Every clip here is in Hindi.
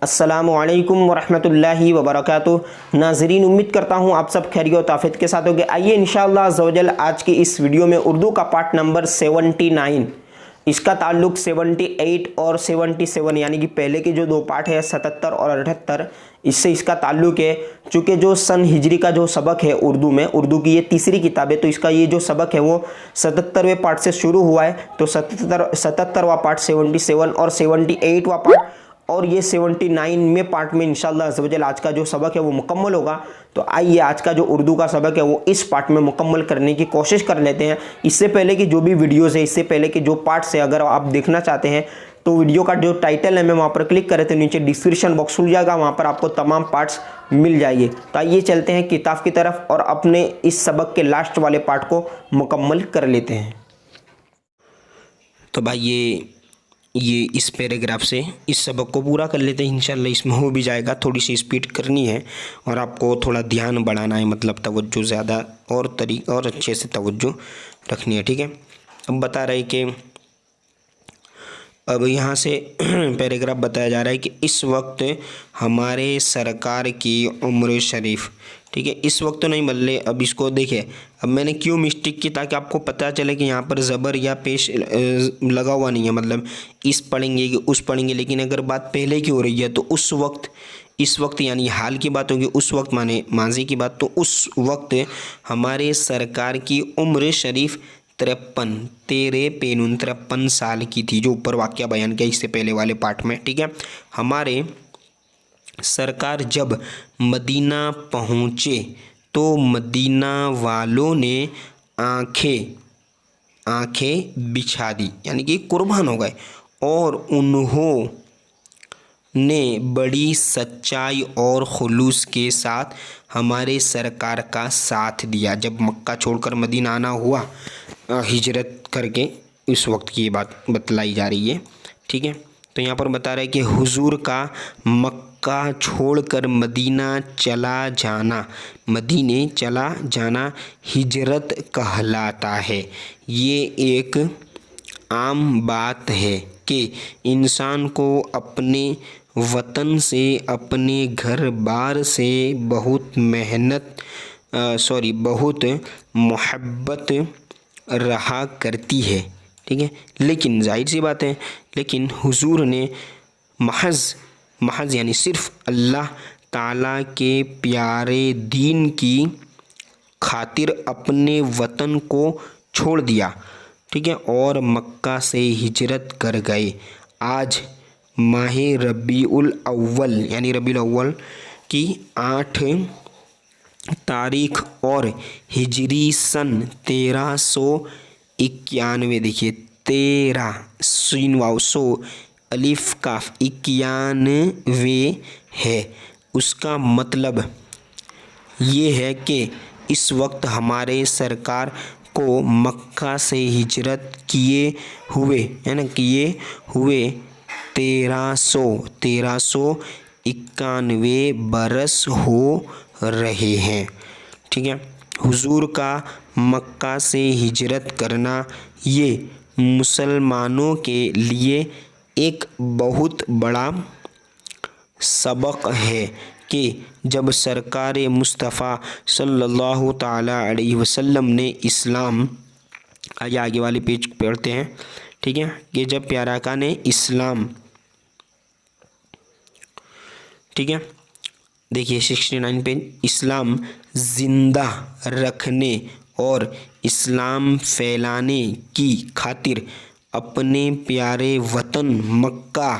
अस्सलामुअलैकुम वरहमतुल्लाहि वबरकातुहू। नाज़रीन, उम्मीद करता हूँ आप सब खैरियत आफियत के साथ होंगे। आइए इंशाअल्लाह अज़्ज़वजल आज की इस वीडियो में उर्दू का पार्ट नंबर 79, इसका ताल्लुक 78 और 77 यानी कि पहले के जो दो पार्ट है 77 और 78, इससे इसका ताल्लुक है। चूँकि जो सन हिजरी का जो सबक है उर्दू में, उर्दू की ये तीसरी किताब है, तो इसका ये जो सबक है वो 77वें पार्ट से शुरू हुआ है। तो 77वां पार्ट 77 और 78वां पार्ट और ये 79 में पार्ट में इंशाअल्लाह अज़्ज़वजल आज का जो सबक है वो मुकम्मल होगा। तो आइए आज का जो उर्दू का सबक है वो इस पार्ट में मुकम्मल करने की कोशिश कर लेते हैं। इससे पहले की जो भी वीडियोज़ है, इससे पहले के जो पार्ट्स है, अगर आप देखना चाहते हैं तो वीडियो का जो टाइटल है मैं वहाँ पर क्लिक करें तो नीचे डिस्क्रिप्शन बॉक्स खुल जाएगा, वहाँ पर आपको तमाम पार्ट्स मिल जाएंगे। तो आइए चलते हैं किताब की तरफ और अपने इस सबक के लास्ट वाले पार्ट को मुकम्मल कर लेते हैं। तो भाई ये इस पैराग्राफ से इस सबक को पूरा कर लेते हैं इंशाल्लाह। इसमें हो भी जाएगा, थोड़ी सी स्पीड करनी है और आपको थोड़ा ध्यान बढ़ाना है, मतलब तवज्जो ज़्यादा और अच्छे से तवज्जो रखनी है, ठीक है। अब बता रहे कि अब यहाँ से पैराग्राफ बताया जा रहा है कि इस वक्त हमारे सरकार की उम्र शरीफ, ठीक है। इस वक्त तो नहीं बदले। अब इसको देखिए, अब मैंने क्यों मिस्टेक की, ताकि आपको पता चले कि यहाँ पर ज़बर या पेश लगा हुआ नहीं है, मतलब इस पढ़ेंगे कि उस पढ़ेंगे। लेकिन अगर बात पहले की हो रही है तो उस वक्त, इस वक्त यानी हाल की बात होगी, उस वक्त माने माजी की बात, तो उस वक्त हमारे सरकार की उम्र शरीफ 53 साल की थी, जो ऊपर वाक़या बयान किया इससे पहले वाले पार्ट में, ठीक है। हमारे सरकार जब मदीना पहुँचे तो मदीना वालों ने आंखें बिछा दी, यानी कि कुर्बान हो गए, और उन्होंने बड़ी सच्चाई और खुलूस के साथ हमारे सरकार का साथ दिया। जब मक्का छोड़कर मदीना आना हुआ हिजरत करके, उस वक्त की बात बतलाई जा रही है, ठीक है। तो यहाँ पर बता रहा है कि हुजूर का मक्का छोड़कर मदीने चला जाना हिजरत कहलाता है। ये एक आम बात है कि इंसान को अपने वतन से, अपने घर बार से बहुत मोहब्बत रहा करती है, ठीक है। लेकिन जाहिर सी बात है, लेकिन हुजूर ने महज यानी सिर्फ अल्लाह ताला के प्यारे दीन की खातिर अपने वतन को छोड़ दिया, ठीक है, और मक्का से हिजरत कर गए। आज माह रबीउल अव्वल यानी रबीउल अव्वल की 8 तारीख और हिजरी सन 1391, देखिए 1300 अलिफ काफ 91 है। उसका मतलब ये है कि इस वक्त हमारे सरकार को मक्का से हिजरत किए हुए 1391 बरस हो रहे हैं, ठीक है। हुजूर का मक्का से हिजरत करना ये मुसलमानों के लिए एक बहुत बड़ा सबक है कि जब सरकार मुस्तफ़ा सल्लल्लाहु ताला अलैहि वसल्लम ने इस्लाम, आगे वाले पेज पढ़ते हैं, ठीक है, कि जब प्यारा का ने इस्लाम, ठीक है, देखिए 69 पे, इस्लाम ज़िंदा रखने और इस्लाम फैलाने की खातिर अपने प्यारे वतन मक्का,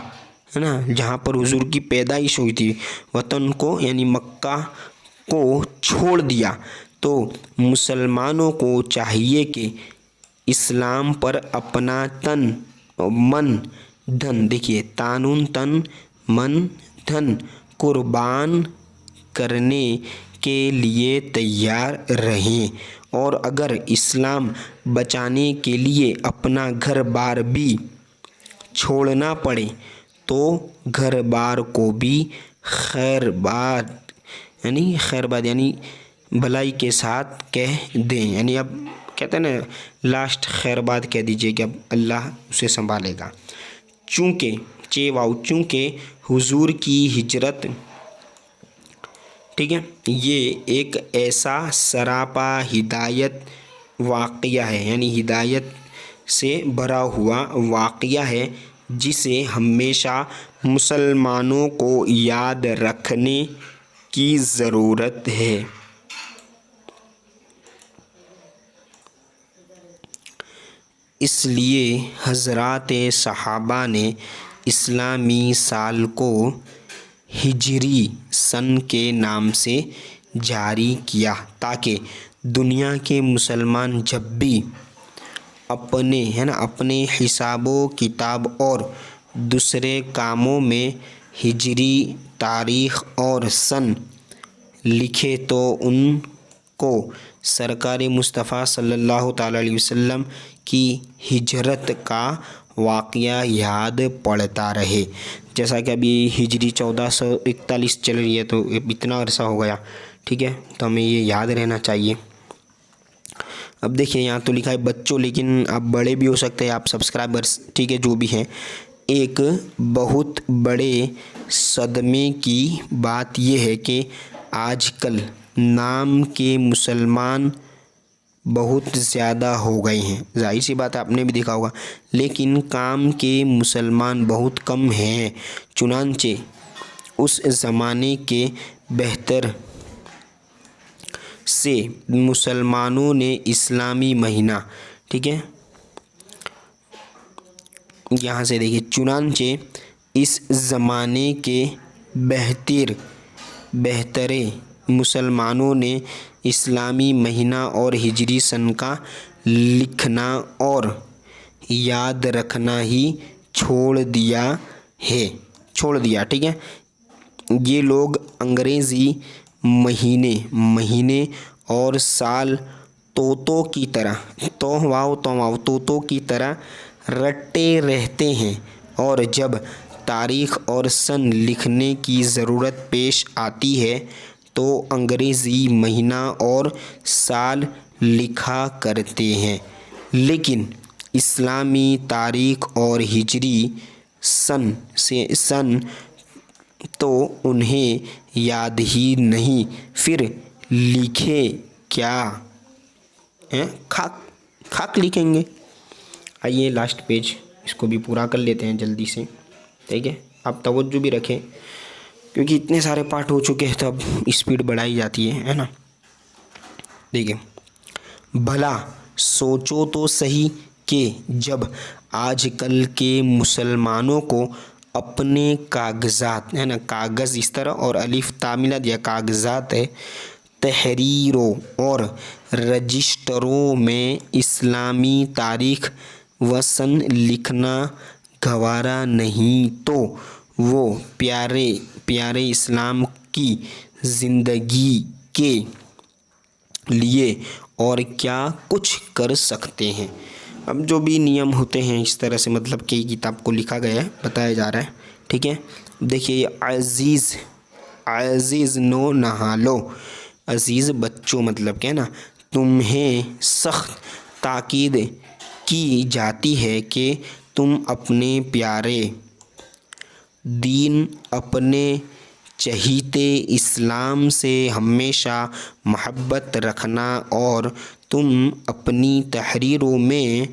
है ना, जहाँ पर हुजूर की पैदाइश हुई थी, वतन को यानी मक्का को छोड़ दिया। तो मुसलमानों को चाहिए कि इस्लाम पर अपना तन मन धन, देखिए तानुन तन मन धन कुर्बान करने के लिए तैयार रहें, और अगर इस्लाम बचाने के लिए अपना घर बार भी छोड़ना पड़े तो घर बार को भी खैरबाद यानी भलाई के साथ कह दें, यानी अब कहते हैं ना लास्ट खैरबाद कह दीजिए कि अब अल्लाह उसे संभालेगा। चूँकि चेवाओ, चूँकि हुजूर की हिजरत, ठीक है, ये एक ऐसा सरापा हिदायत वाक़या है, यानी हिदायत से भरा हुआ वाक़या है जिसे हमेशा मुसलमानों को याद रखने की ज़रूरत है। इसलिए हज़रात सहाबा ने इस्लामी साल को हिजरी सन के नाम से जारी किया ताकि दुनिया के मुसलमान जब भी अपने हिसाबो किताब और दूसरे कामों में हिजरी तारीख़ और सन लिखे तो उनको सरकार मुस्तफ़ा सल्लल्लाहु ताला अलैहि वसल्लम की हिजरत का वाक़या याद पड़ता रहे। जैसा कि अभी हिजरी 1441 चल रही है, तो इतना अरसा हो गया, ठीक है, तो हमें ये याद रहना चाहिए। अब देखिए यहाँ तो लिखा है बच्चों, लेकिन आप बड़े भी हो सकते हैं, आप सब्सक्राइबर्स, ठीक है, जो भी हैं। एक बहुत बड़े सदमे की बात यह है कि आजकल नाम के मुसलमान बहुत ज़्यादा हो गए हैं, जाहिर सी बात है, आपने भी देखा होगा, लेकिन काम के मुसलमान बहुत कम हैं। चुनांचे उस ज़माने के बेहतर से मुसलमानों ने इस्लामी महीना, ठीक है, यहाँ से देखिए, चुनांचे इस ज़माने के बेहतरे मुसलमानों ने इस्लामी महीना और हिजरी सन का लिखना और याद रखना ही छोड़ दिया, ठीक है। ये लोग अंग्रेज़ी महीने और साल तोतों की तरह रटते रहते हैं, और जब तारीख़ और सन लिखने की ज़रूरत पेश आती है तो अंग्रेज़ी महीना और साल लिखा करते हैं, लेकिन इस्लामी तारीख़ और हिजरी सन तो उन्हें याद ही नहीं, फिर लिखे क्या हैं, खाक लिखेंगे। आइए लास्ट पेज, इसको भी पूरा कर लेते हैं जल्दी से, ठीक है। आप तवज्जो भी रखें क्योंकि इतने सारे पार्ट हो चुके हैं, तब स्पीड बढ़ाई जाती है ना। देखिए, भला सोचो तो सही कि जब आजकल के मुसलमानों को अपने कागज़ात, है ना, कागज़ इस तरह और अलिफ तामिला दिया, कागज़ात है, तहरीरों और रजिस्टरों में इस्लामी तारीख़ व सन लिखना गवारा नहीं, तो वो प्यारे इस्लाम की ज़िंदगी के लिए और क्या कुछ कर सकते हैं। अब जो भी नियम होते हैं इस तरह से, मतलब कि किताब को लिखा गया है, बताया जा रहा है, ठीक है। देखिए, अज़ीज़ नो नहा लो, अज़ीज़ बच्चों, मतलब क्या ना, तुम्हें सख्त ताकीद की जाती है कि तुम अपने प्यारे दीन, अपने चहीते इस्लाम से हमेशा मोहब्बत रखना, और तुम अपनी तहरीरों में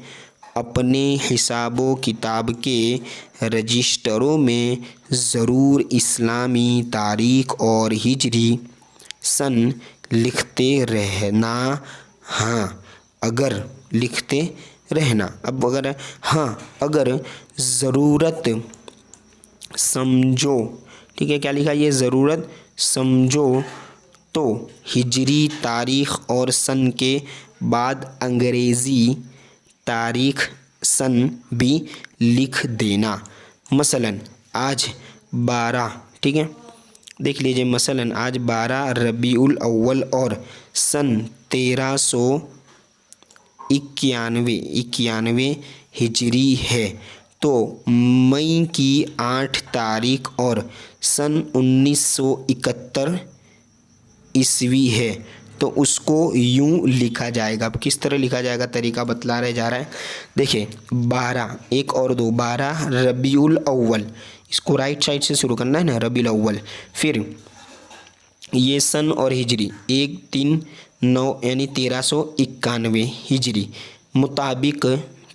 अपने हिसाबो किताब के रजिस्टरों में ज़रूर इस्लामी तारीख़ और हिजरी सन लिखते रहना। हाँ, अगर लिखते रहना। अब अगर ज़रूरत समझो, ठीक है, क्या लिखा, ये ज़रूरत समझो तो हिजरी तारीख़ और सन के बाद अंग्रेज़ी तारीख़ सन भी लिख देना। मसलन आज 12, ठीक है, देख लीजिए, मसलन आज 12 रबीउल अव्वल और सन 1391 हिजरी है, तो मई की 8 तारीख़ और सन 1971 ईस्वी है, तो उसको यूँ लिखा जाएगा। अब किस तरह लिखा जाएगा, तरीका बतला रहे जा रहा है। देखिए, 12 1 और 2, 12 रबीउल अव्वल, इसको राइट साइड से शुरू करना है ना, रबीउल अव्वल। फिर ये सन और हिजरी 139 यानी 1391 हिजरी मुताबिक,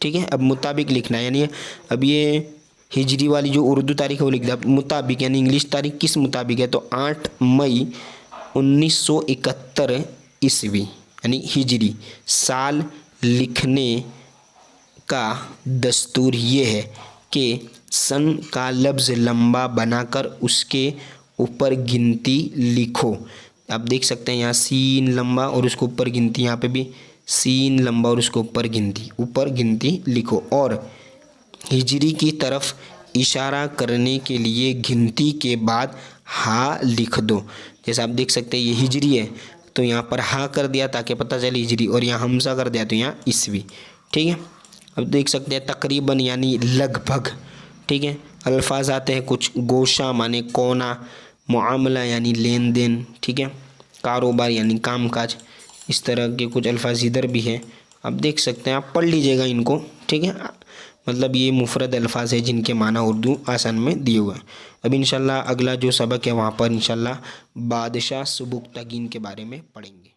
ठीक है। अब मुताबिक लिखना है, यानी अब ये हिजरी वाली जो उर्दू तारीख है वो लिख दिया। मुताबिक यानी इंग्लिश तारीख किस मुताबिक है, तो 8 मई 1971 ईस्वी यानी हिजरी साल लिखने का दस्तूर ये है कि सन का लफ्ज़ लंबा बनाकर उसके ऊपर गिनती लिखो। आप देख सकते हैं यहाँ सीन लंबा और उसके ऊपर गिनती, यहाँ पे भी सीन लंबा और उसके ऊपर गिनती लिखो। और हिजरी की तरफ इशारा करने के लिए गिनती के बाद हा लिख दो। जैसे आप देख सकते हैं ये हिजरी है तो यहाँ पर हा कर दिया ताकि पता चले हिजरी, और यहाँ हमजा कर दिया तो यहाँ ईस्वी, ठीक है। अब देख सकते हैं तकरीबन यानी लगभग, ठीक है। अल्फाज आते हैं कुछ, गोशा माने कोना, मुआमला यानी लेन देन, ठीक है, कारोबार यानी कामकाज, इस तरह के कुछ अल्फाज इधर भी है, आप देख सकते हैं, आप पढ़ लीजिएगा इनको, ठीक है। मतलब ये मुफरद अल्फाज है जिनके माना उर्दू आसान में दिए हुए हैं। अब इंशाल्लाह अगला जो सबक है वहाँ पर इंशाल्लाह बादशाह सुबुक्तगीन के बारे में पढ़ेंगे।